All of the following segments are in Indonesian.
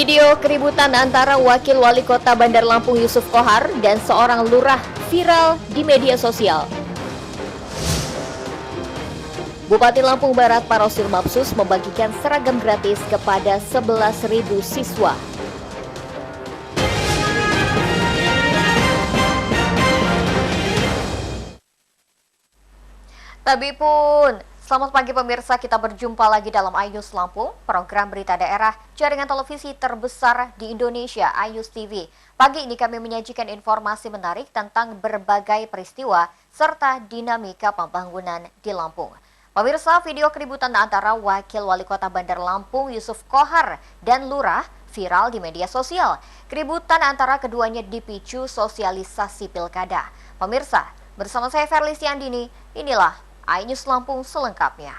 Video keributan antara Wakil Wali Kota Bandar Lampung Yusuf Kohar dan seorang lurah viral di media sosial. Bupati Lampung Barat Parosir Mapsus membagikan seragam gratis kepada 11.000 siswa. Tabipun, selamat pagi pemirsa, kita berjumpa lagi dalam iNews Lampung, program berita daerah jaringan televisi terbesar di Indonesia, iNews TV. Pagi ini kami menyajikan informasi menarik tentang berbagai peristiwa serta dinamika pembangunan di Lampung. Pemirsa, video keributan antara Wakil Wali Kota Bandar Lampung Yusuf Kohar dan lurah viral di media sosial. Keributan antara keduanya dipicu sosialisasi pilkada. Pemirsa, bersama saya Ferlisi Andini, inilah iNews Lampung selengkapnya.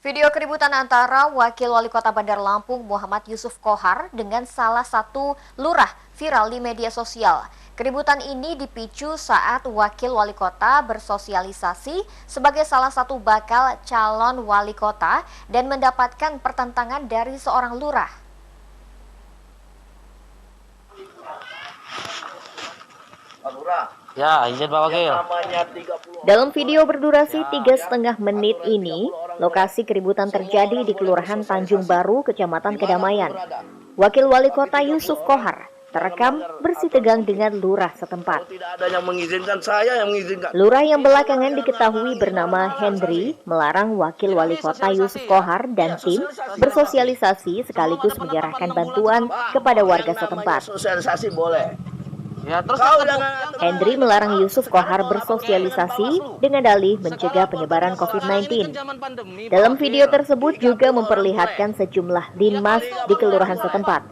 Video keributan antara Wakil Wali Kota Bandar Lampung Muhammad Yusuf Kohar dengan salah satu lurah viral di media sosial. Keributan ini dipicu saat Wakil Wali Kota bersosialisasi sebagai salah satu bakal calon wali kota dan mendapatkan pertentangan dari seorang lurah. Ya, izin Pak Wakil. Dalam video berdurasi 3,5 menit ini, lokasi keributan terjadi di Kelurahan Tanjung Baru, Kecamatan Kedamaian. Wakil Wali Kota Yusuf Kohar terekam bersitegang dengan lurah setempat. Tidak ada yang mengizinkan, saya yang mengizinkan. Lurah yang belakangan diketahui bernama Hendri melarang Wakil Wali Kota Yusuf Kohar dan tim bersosialisasi sekaligus menyerahkan bantuan kepada warga setempat. Sosialisasi boleh. Ya, terus Hendri melarang Yusuf Kohar bersosialisasi dengan dalih mencegah penyebaran COVID-19. Dalam video tersebut juga memperlihatkan sejumlah linmas di kelurahan setempat.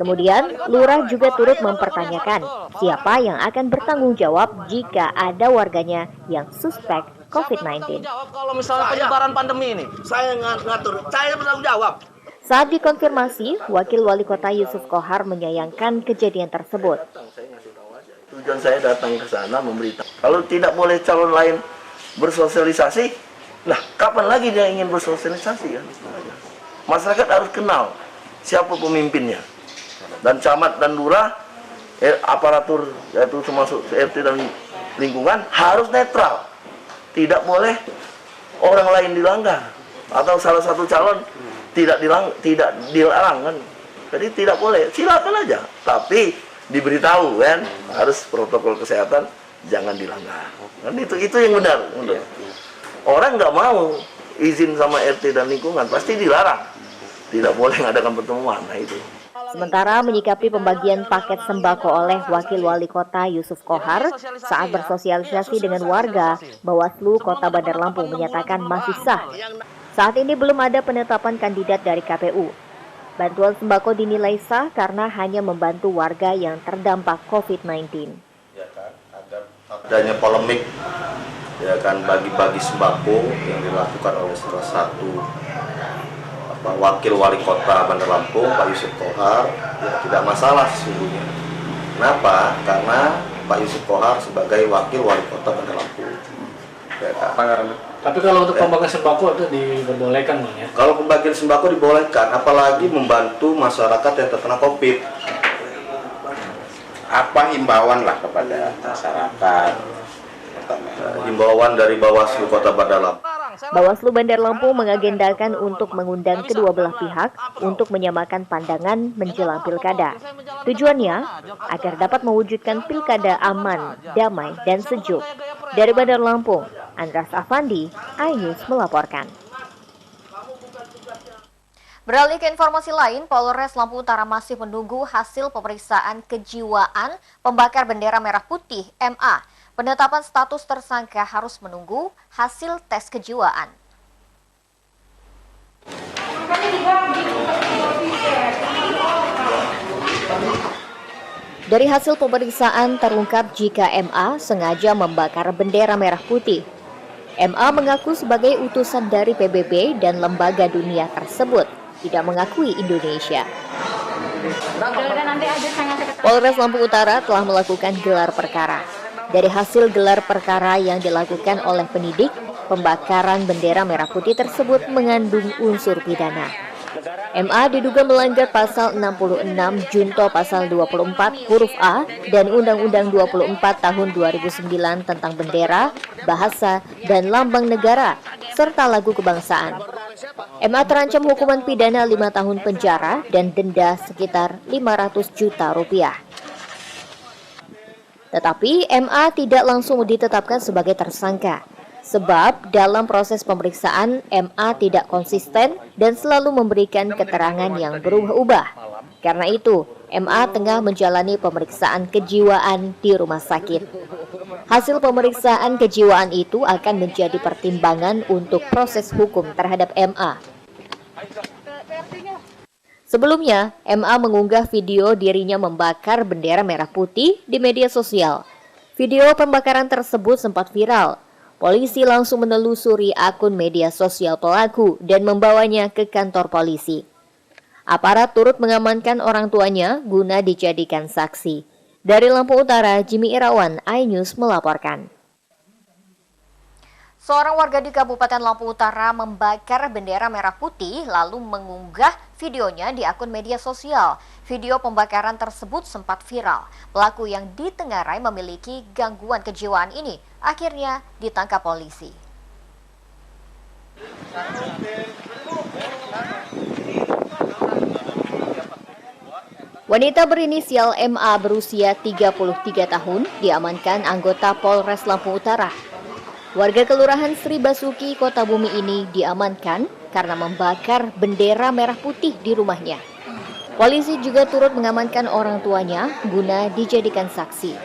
Kemudian, lurah juga turut mempertanyakan siapa yang akan bertanggung jawab jika ada warganya yang suspek COVID-19. Kalau misalnya penyebaran pandemi ini, Saya ngatur, saya bertanggung jawab. Saat dikonfirmasi, Wakil Wali Kota Yusuf Kohar menyayangkan kejadian tersebut. Tujuan saya datang ke sana memberitahu. Kalau tidak boleh calon lain bersosialisasi, nah kapan lagi dia ingin bersosialisasi kan? Masyarakat harus kenal siapa pemimpinnya. Dan camat dan lurah, aparatur yaitu termasuk RT dan lingkungan harus netral. Tidak boleh orang lain dilanggar atau salah satu calon tidak dilarang kan. Jadi tidak boleh, silakan aja. Tapi diberitahu kan, harus protokol kesehatan jangan dilanggar. Kan itu yang benar. Orang nggak mau izin sama RT dan lingkungan pasti dilarang. Tidak boleh mengadakan pertemuan. Nah itu. Sementara menyikapi pembagian paket sembako oleh Wakil Wali Kota Yusuf Kohar saat bersosialisasi dengan warga, Bawaslu Kota Bandar Lampung menyatakan masih sah. Saat ini belum ada penetapan kandidat dari KPU. Bantuan sembako dinilai sah karena hanya membantu warga yang terdampak COVID-19. Ya kan, agar adanya polemik ya kan bagi-bagi sembako yang dilakukan oleh salah satu Wakil Wali Kota Bandar Lampung Pak Yusuf Kohar ya, tidak masalah sesungguhnya. Kenapa? Karena Pak Yusuf Kohar sebagai Wakil Wali Kota Bandar Lampung. Ya kan? Tapi kalau untuk pembagian sembako itu diperbolehkan Bang ya? Kalau pembagian sembako dibolehkan, apalagi membantu masyarakat yang terkena COVID. Apa himbauan lah kepada masyarakat? Himbauan dari Bawaslu Kota Bandar Lampung. Bawaslu Bandar Lampung mengagendakan untuk mengundang kedua belah pihak untuk menyamakan pandangan menjelang pilkada. Tujuannya agar dapat mewujudkan pilkada aman, damai, dan sejuk. Dari Bandar Lampung, Andras Afandi, iNews melaporkan. Beralih ke informasi lain, Polres Lampung Utara masih menunggu hasil pemeriksaan kejiwaan pembakar bendera merah putih MA. Penetapan status tersangka harus menunggu hasil tes kejiwaan. Dari hasil pemeriksaan terungkap jika MA sengaja membakar bendera merah putih. MA mengaku sebagai utusan dari PBB dan lembaga dunia tersebut tidak mengakui Indonesia. Polres Lampung Utara telah melakukan gelar perkara. Dari hasil gelar perkara yang dilakukan oleh penyidik, pembakaran bendera merah putih tersebut mengandung unsur pidana. MA diduga melanggar pasal 66 Junto pasal 24 huruf A dan Undang-Undang 24 tahun 2009 tentang bendera, bahasa, dan lambang negara, serta lagu kebangsaan. MA terancam hukuman pidana 5 tahun penjara dan denda sekitar 500 juta rupiah. Tetapi MA tidak langsung ditetapkan sebagai tersangka. Sebab dalam proses pemeriksaan, MA tidak konsisten dan selalu memberikan keterangan yang berubah-ubah. Karena itu, MA tengah menjalani pemeriksaan kejiwaan di rumah sakit. Hasil pemeriksaan kejiwaan itu akan menjadi pertimbangan untuk proses hukum terhadap MA. Sebelumnya, MA mengunggah video dirinya membakar bendera merah putih di media sosial. Video pembakaran tersebut sempat viral. Polisi langsung menelusuri akun media sosial pelaku dan membawanya ke kantor polisi. Aparat turut mengamankan orang tuanya guna dijadikan saksi. Dari Lampung Utara, Jimmy Irawan, iNews melaporkan. Seorang warga di Kabupaten Lampung Utara membakar bendera merah putih lalu mengunggah videonya di akun media sosial. Video pembakaran tersebut sempat viral. Pelaku yang ditengarai memiliki gangguan kejiwaan ini akhirnya ditangkap polisi. Wanita berinisial MA berusia 33 tahun diamankan anggota Polres Lampung Utara. Warga Kelurahan Sri Basuki, Kota Bumi ini diamankan karena membakar bendera merah putih di rumahnya. Polisi juga turut mengamankan orang tuanya guna dijadikan saksi.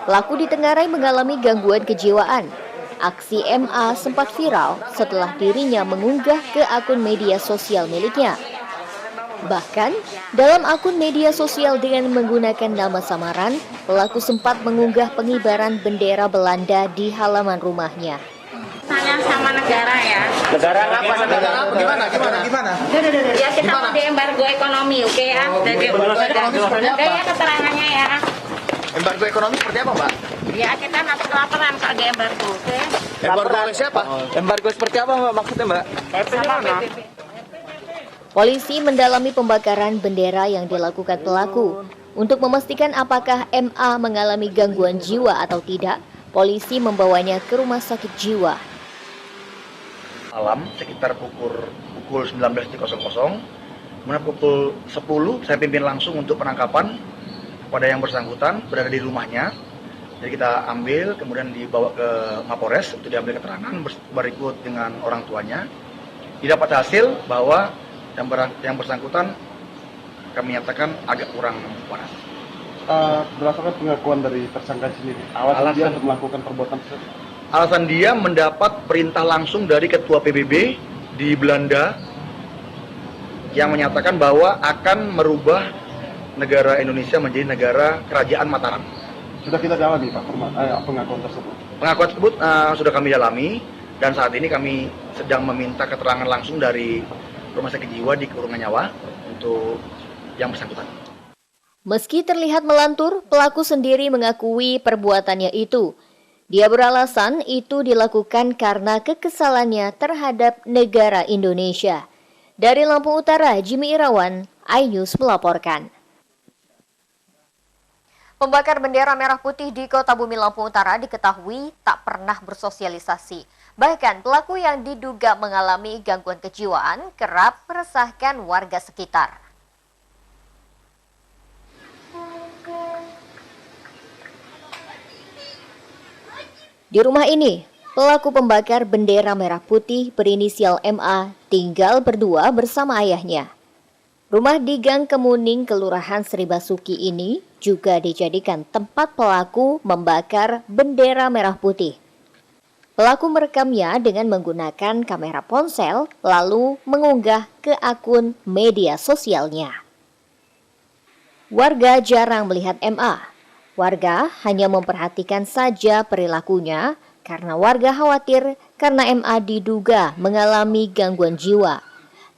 Pelaku ditengarai mengalami gangguan kejiwaan. Aksi MA sempat viral setelah dirinya mengunggah ke akun media sosial miliknya. Bahkan, dalam akun media sosial dengan menggunakan nama samaran, pelaku sempat mengunggah pengibaran bendera Belanda di halaman rumahnya. Sayang sama negara ya. Negara apa? Negara apa? Gimana? Ya kita mau di embargo ekonomi, oke ya? Ada ya keterangannya ya. Embargo ekonomi seperti apa, Mbak? Ya kita dapat laporan kalau di embargo, oke? Embargo oleh siapa? Embargo seperti apa, Mbak? Maksudnya, Mbak? Sama PBB. Polisi mendalami pembakaran bendera yang dilakukan pelaku. Untuk memastikan apakah MA mengalami gangguan jiwa atau tidak, polisi membawanya ke rumah sakit jiwa. Malam sekitar pukul 19.00, kemudian pukul 10 saya pimpin langsung untuk penangkapan kepada yang bersangkutan berada di rumahnya. Jadi kita ambil, kemudian dibawa ke Mapores untuk diambil keterangan berikut dengan orang tuanya. Didapat hasil bahwa yang bersangkutan kami nyatakan agak kurang waras. Berdasarkan pengakuan dari tersangka sendiri, alasan dia untuk melakukan perbuatan tersebut? Alasan dia mendapat perintah langsung dari Ketua PBB di Belanda yang menyatakan bahwa akan merubah negara Indonesia menjadi negara kerajaan Mataram. Sudah kita dalami, Pak, pengakuan tersebut? Pengakuan tersebut sudah kami dalami dan saat ini kami sedang meminta keterangan langsung dari Rumah Sakit Jiwa di Kurungan Nyawa untuk yang bersangkutan. Meski terlihat melantur, pelaku sendiri mengakui perbuatannya itu. Dia beralasan itu dilakukan karena kekesalannya terhadap negara Indonesia. Dari Lampung Utara, Jimmy Irawan, iNews melaporkan. Pembakar bendera merah putih di Kota Bumi Lampung Utara diketahui tak pernah bersosialisasi. Bahkan pelaku yang diduga mengalami gangguan kejiwaan kerap meresahkan warga sekitar. Di rumah ini, pelaku pembakar bendera merah putih berinisial MA tinggal berdua bersama ayahnya. Rumah di Gang Kemuning, Kelurahan Sri Basuki ini juga dijadikan tempat pelaku membakar bendera merah putih. Pelaku merekamnya dengan menggunakan kamera ponsel lalu mengunggah ke akun media sosialnya. Warga jarang melihat MA. Warga hanya memperhatikan saja perilakunya karena warga khawatir karena MA diduga mengalami gangguan jiwa.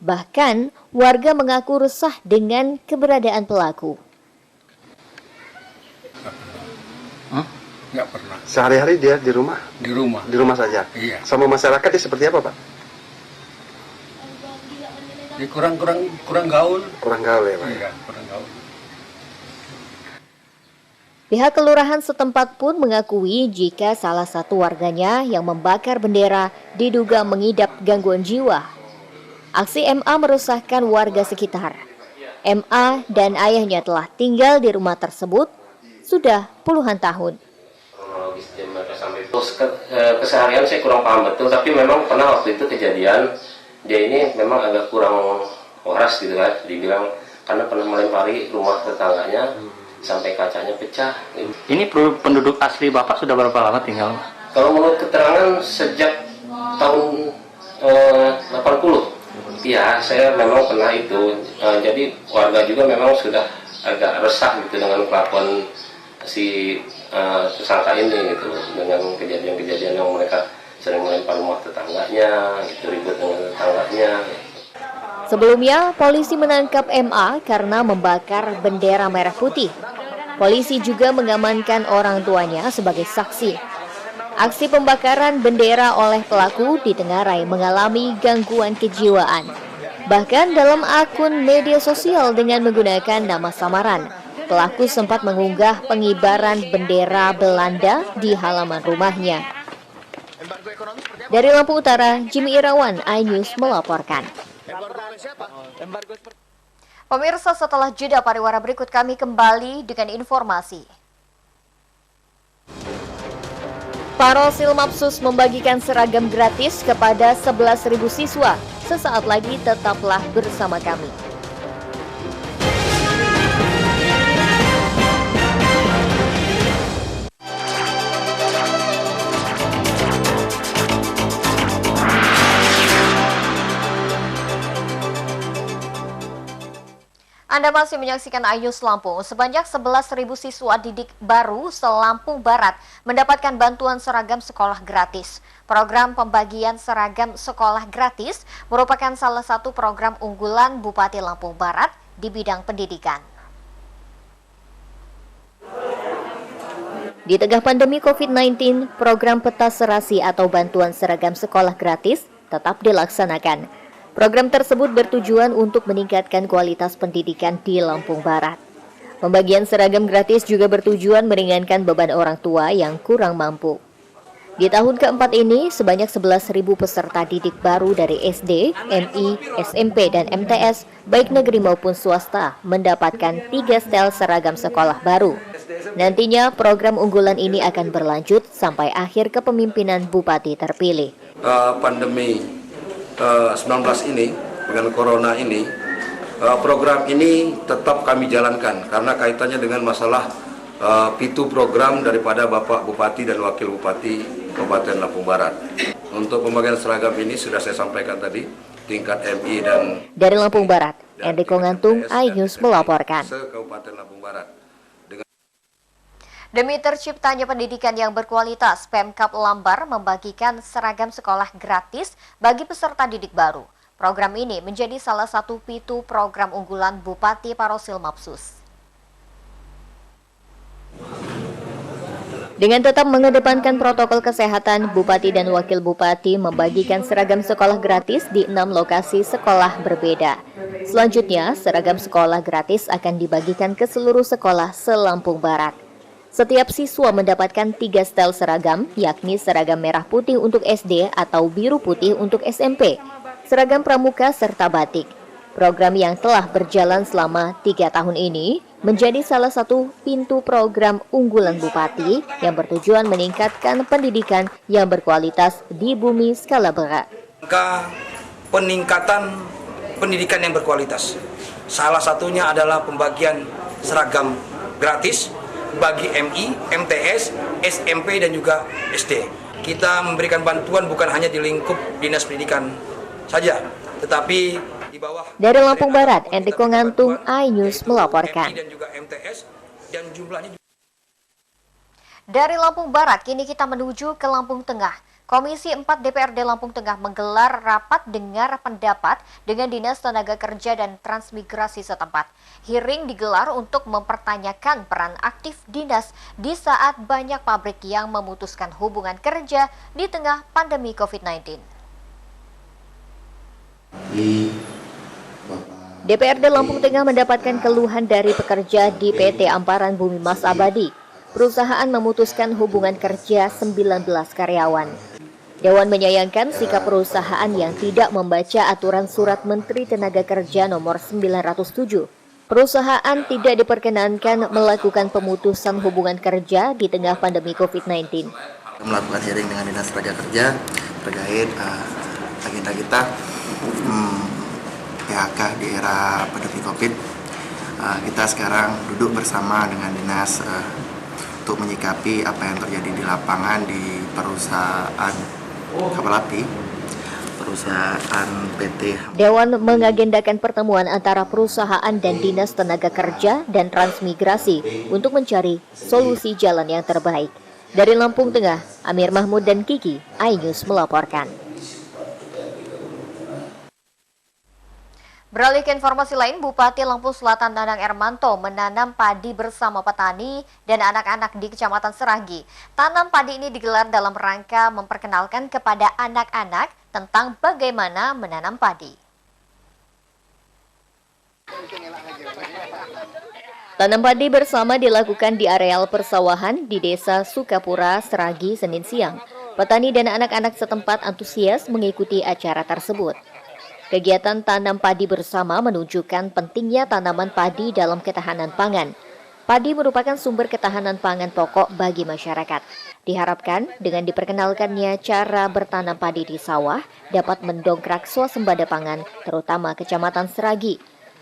Bahkan warga mengaku resah dengan keberadaan pelaku. Nggak pernah. Sehari-hari dia di rumah? Di rumah. Di rumah saja? Iya. Sama masyarakat dia seperti apa, Pak? Dia kurang gaul. Kurang gaul ya, Pak? Iya, kurang gaul. Pihak kelurahan setempat pun mengakui jika salah satu warganya yang membakar bendera diduga mengidap gangguan jiwa. Aksi MA meresahkan warga sekitar. MA dan ayahnya telah tinggal di rumah tersebut sudah puluhan tahun. Keseharian saya kurang paham betul, tapi memang pernah waktu itu kejadian dia ini memang agak kurang waras gitu kan, dibilang karena pernah melempari rumah tetangganya sampai kacanya pecah. Ini penduduk asli Bapak sudah berapa lama tinggal? Kalau menurut keterangan sejak tahun 80. Ya, saya memang pernah itu. Jadi warga juga memang sudah agak resah gitu dengan kelakuan si tersangka ini gitu, dengan kejadian-kejadian yang mereka sering melempar rumah tetangganya, gitu, ribut dengan tetangganya. Sebelumnya, polisi menangkap MA karena membakar bendera merah putih. Polisi juga mengamankan orang tuanya sebagai saksi. Aksi pembakaran bendera oleh pelaku ditengarai mengalami gangguan kejiwaan. Bahkan dalam akun media sosial dengan menggunakan nama samaran, pelaku sempat mengunggah pengibaran bendera Belanda di halaman rumahnya. Dari Lampung Utara, Jimmy Irawan, iNews melaporkan. Pemirsa, setelah jeda pariwara berikut kami kembali dengan informasi. Parosil Mapsus membagikan seragam gratis kepada 11.000 siswa. Sesaat lagi tetaplah bersama kami. Anda masih menyaksikan iNews Lampung. Sebanyak 11.000 siswa didik baru se-Lampung Barat mendapatkan bantuan seragam sekolah gratis. Program pembagian seragam sekolah gratis merupakan salah satu program unggulan Bupati Lampung Barat di bidang pendidikan. Di tengah pandemi COVID-19, program peta serasi atau bantuan seragam sekolah gratis tetap dilaksanakan. Program tersebut bertujuan untuk meningkatkan kualitas pendidikan di Lampung Barat. Pembagian seragam gratis juga bertujuan meringankan beban orang tua yang kurang mampu. Di tahun keempat ini, sebanyak 11.000 peserta didik baru dari SD, MI, SMP, dan MTS, baik negeri maupun swasta, mendapatkan 3 setel seragam sekolah baru. Nantinya, program unggulan ini akan berlanjut sampai akhir kepemimpinan Bupati terpilih. Pandemi 19 ini, dengan corona ini, program ini tetap kami jalankan karena kaitannya dengan masalah pitu program daripada Bapak Bupati dan Wakil Bupati Kabupaten Lampung Barat. Untuk pembagian seragam ini sudah saya sampaikan tadi, tingkat MI dan... Dari Lampung Barat, Enrico Ngantung, iNews melaporkan. Kabupaten Lampung Barat. Demi terciptanya pendidikan yang berkualitas, Pemkab Lambar membagikan seragam sekolah gratis bagi peserta didik baru. Program ini menjadi salah satu pitu program unggulan Bupati Parosil Mapsus. Dengan tetap mengedepankan protokol kesehatan, Bupati dan Wakil Bupati membagikan seragam sekolah gratis di 6 lokasi sekolah berbeda. Selanjutnya, seragam sekolah gratis akan dibagikan ke seluruh sekolah se-Lampung Barat. Setiap siswa mendapatkan 3 setel seragam, yakni seragam merah putih untuk SD atau biru putih untuk SMP, seragam pramuka serta batik. Program yang telah berjalan selama 3 tahun ini menjadi salah satu pintu program unggulan Bupati yang bertujuan meningkatkan pendidikan yang berkualitas di bumi skala besar. Peningkatan pendidikan yang berkualitas. Salah satunya adalah pembagian seragam gratis bagi MI, MTS, SMP dan juga SD. Kita memberikan bantuan bukan hanya di lingkup Dinas Pendidikan saja, tetapi di bawah. Dari Lampung Barat, Enrico Ngantung, iNews melaporkan. Dari Lampung Barat, kini kita menuju ke Lampung Tengah. Komisi 4 DPRD Lampung Tengah menggelar rapat dengar pendapat dengan Dinas Tenaga Kerja dan Transmigrasi setempat. Hearing digelar untuk mempertanyakan peran aktif dinas di saat banyak pabrik yang memutuskan hubungan kerja di tengah pandemi COVID-19. DPRD Lampung Tengah mendapatkan keluhan dari pekerja di PT Amparan Bumi Mas Abadi. Perusahaan memutuskan hubungan kerja 19 karyawan. Dewan menyayangkan sikap perusahaan yang tidak membaca aturan Surat Menteri Tenaga Kerja nomor 907. Perusahaan tidak diperkenankan melakukan pemutusan hubungan kerja di tengah pandemi COVID-19. Melakukan hearing dengan Dinas Tenaga Kerja terkait agenda kita PHK di era pandemi COVID. Kita sekarang duduk bersama dengan Dinas untuk menyikapi apa yang terjadi di lapangan di perusahaan kapal api, perusahaan PT. Dewan mengagendakan pertemuan antara perusahaan dan Dinas Tenaga Kerja dan Transmigrasi untuk mencari solusi jalan yang terbaik. Dari Lampung Tengah, Amir Mahmud dan Kiki, iNews melaporkan. Beralih ke informasi lain, Bupati Lampung Selatan Nanang Ermanto menanam padi bersama petani dan anak-anak di Kecamatan Seragi. Tanam padi ini digelar dalam rangka memperkenalkan kepada anak-anak tentang bagaimana menanam padi. Tanam padi bersama dilakukan di areal persawahan di Desa Sukapura, Seragi, Senin siang. Petani dan anak-anak setempat antusias mengikuti acara tersebut. Kegiatan tanam padi bersama menunjukkan pentingnya tanaman padi dalam ketahanan pangan. Padi merupakan sumber ketahanan pangan pokok bagi masyarakat. Diharapkan dengan diperkenalkannya cara bertanam padi di sawah dapat mendongkrak swasembada pangan, terutama Kecamatan Seragi.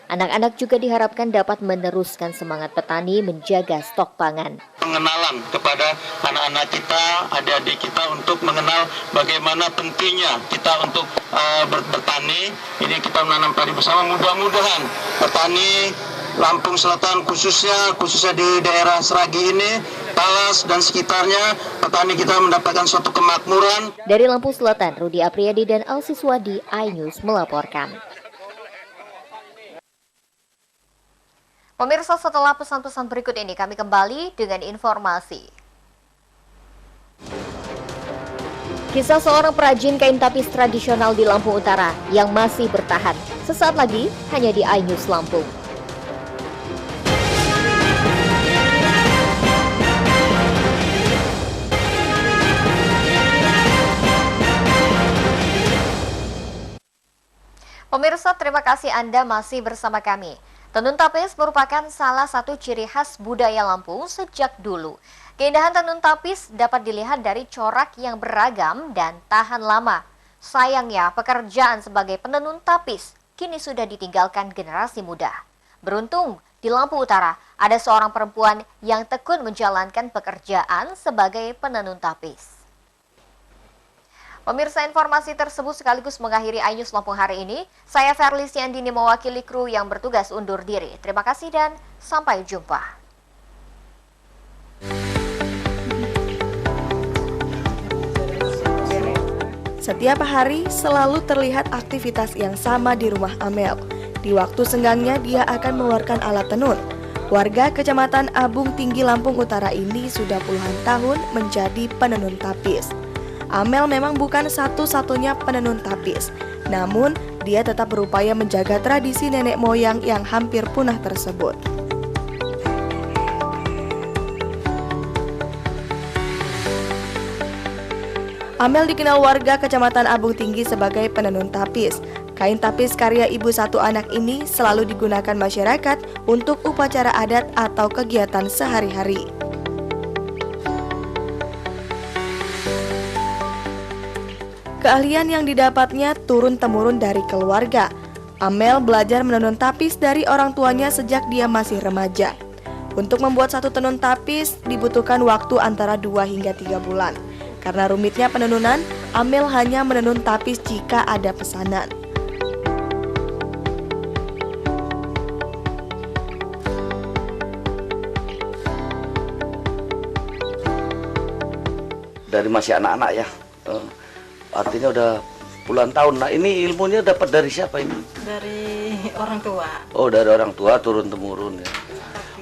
Anak-anak juga diharapkan dapat meneruskan semangat petani menjaga stok pangan. Pengenalan kepada anak-anak kita, adik-adik kita untuk mengenal bagaimana pentingnya kita untuk bertani. Ini kita menanam padi bersama. Mudah-mudahan petani Lampung Selatan khususnya di daerah Seragi ini, Talas dan sekitarnya, petani kita mendapatkan suatu kemakmuran. Dari Lampung Selatan, Rudi Apriyadi dan Alsiswadi, iNews melaporkan. Pemirsa, setelah pesan-pesan berikut ini kami kembali dengan informasi. Kisah seorang perajin kain tapis tradisional di Lampung Utara yang masih bertahan. Sesaat lagi hanya di iNews Lampung. Pemirsa, terima kasih Anda masih bersama kami. Tenun tapis merupakan salah satu ciri khas budaya Lampung sejak dulu. Keindahan tenun tapis dapat dilihat dari corak yang beragam dan tahan lama. Sayangnya, pekerjaan sebagai penenun tapis kini sudah ditinggalkan generasi muda. Beruntung, di Lampung Utara ada seorang perempuan yang tekun menjalankan pekerjaan sebagai penenun tapis. Pemirsa, informasi tersebut sekaligus mengakhiri iNews Lampung hari ini. Saya Verlis Yandini mewakili kru yang bertugas undur diri. Terima kasih dan sampai jumpa. Setiap hari selalu terlihat aktivitas yang sama di rumah Amel. Di waktu senggangnya dia akan mengeluarkan alat tenun. Warga Kecamatan Abung Tinggi Lampung Utara ini sudah puluhan tahun menjadi penenun tapis. Amel memang bukan satu-satunya penenun tapis, namun dia tetap berupaya menjaga tradisi nenek moyang yang hampir punah tersebut. Amel dikenal warga Kecamatan Abung Tinggi sebagai penenun tapis. Kain tapis karya ibu satu anak ini selalu digunakan masyarakat untuk upacara adat atau kegiatan sehari-hari. Keahlian yang didapatnya turun-temurun dari keluarga. Amel belajar menenun tapis dari orang tuanya sejak dia masih remaja. Untuk membuat satu tenun tapis dibutuhkan waktu antara 2 hingga 3 bulan. Karena rumitnya penenunan, Amel hanya menenun tapis jika ada pesanan. Dari masih anak-anak ya, Artinya udah puluhan tahun. Nah, ini ilmunya dapat dari siapa ini? Dari orang tua. Oh, dari orang tua turun temurun ya.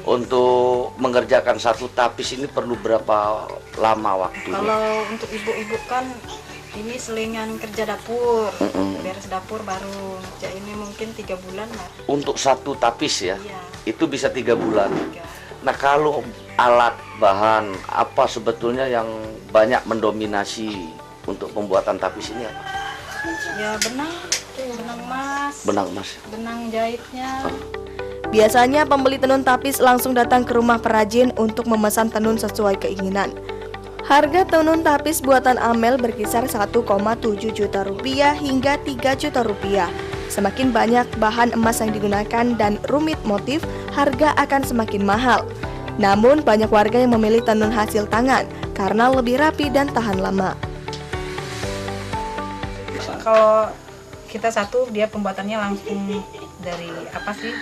Untuk mengerjakan satu tapis ini perlu berapa lama waktunya? Kalau untuk ibu-ibu kan ini selingan kerja dapur, beres dapur baru kerja ini mungkin 3 bulan lah. Untuk satu tapis ya? Iya. Itu bisa 3 bulan. Nah, kalau alat bahan apa sebetulnya yang banyak mendominasi untuk pembuatan tapis ini apa? Ya benang emas. Benang emas. Benang jahitnya. Biasanya pembeli tenun tapis langsung datang ke rumah perajin untuk memesan tenun sesuai keinginan. Harga tenun tapis buatan Amel berkisar 1,7 juta rupiah hingga 3 juta rupiah. Semakin banyak bahan emas yang digunakan dan rumit motif, harga akan semakin mahal. Namun banyak warga yang memilih tenun hasil tangan karena lebih rapi dan tahan lama. Kalau kita satu, dia pembuatannya langsung dari apa sih?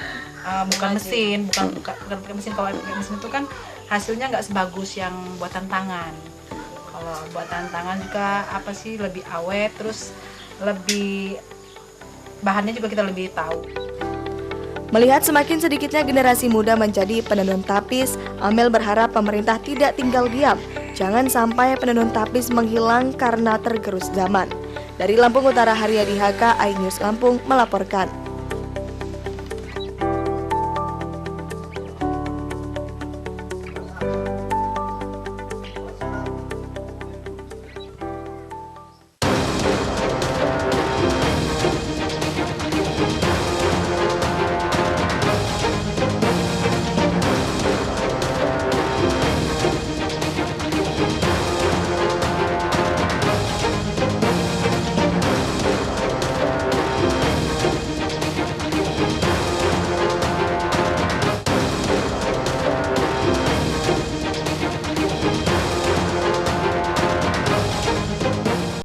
Bukan mesin, bukan mesin. Kalau mesin itu kan hasilnya nggak sebagus yang buatan tangan. Kalau buatan tangan juga apa sih lebih awet, terus lebih bahannya juga kita lebih tahu. Melihat semakin sedikitnya generasi muda menjadi penenun tapis, Amel berharap pemerintah tidak tinggal diam. Jangan sampai penenun tapis menghilang karena tergerus zaman. Dari Lampung Utara, Haryadi Haka, iNews Lampung melaporkan.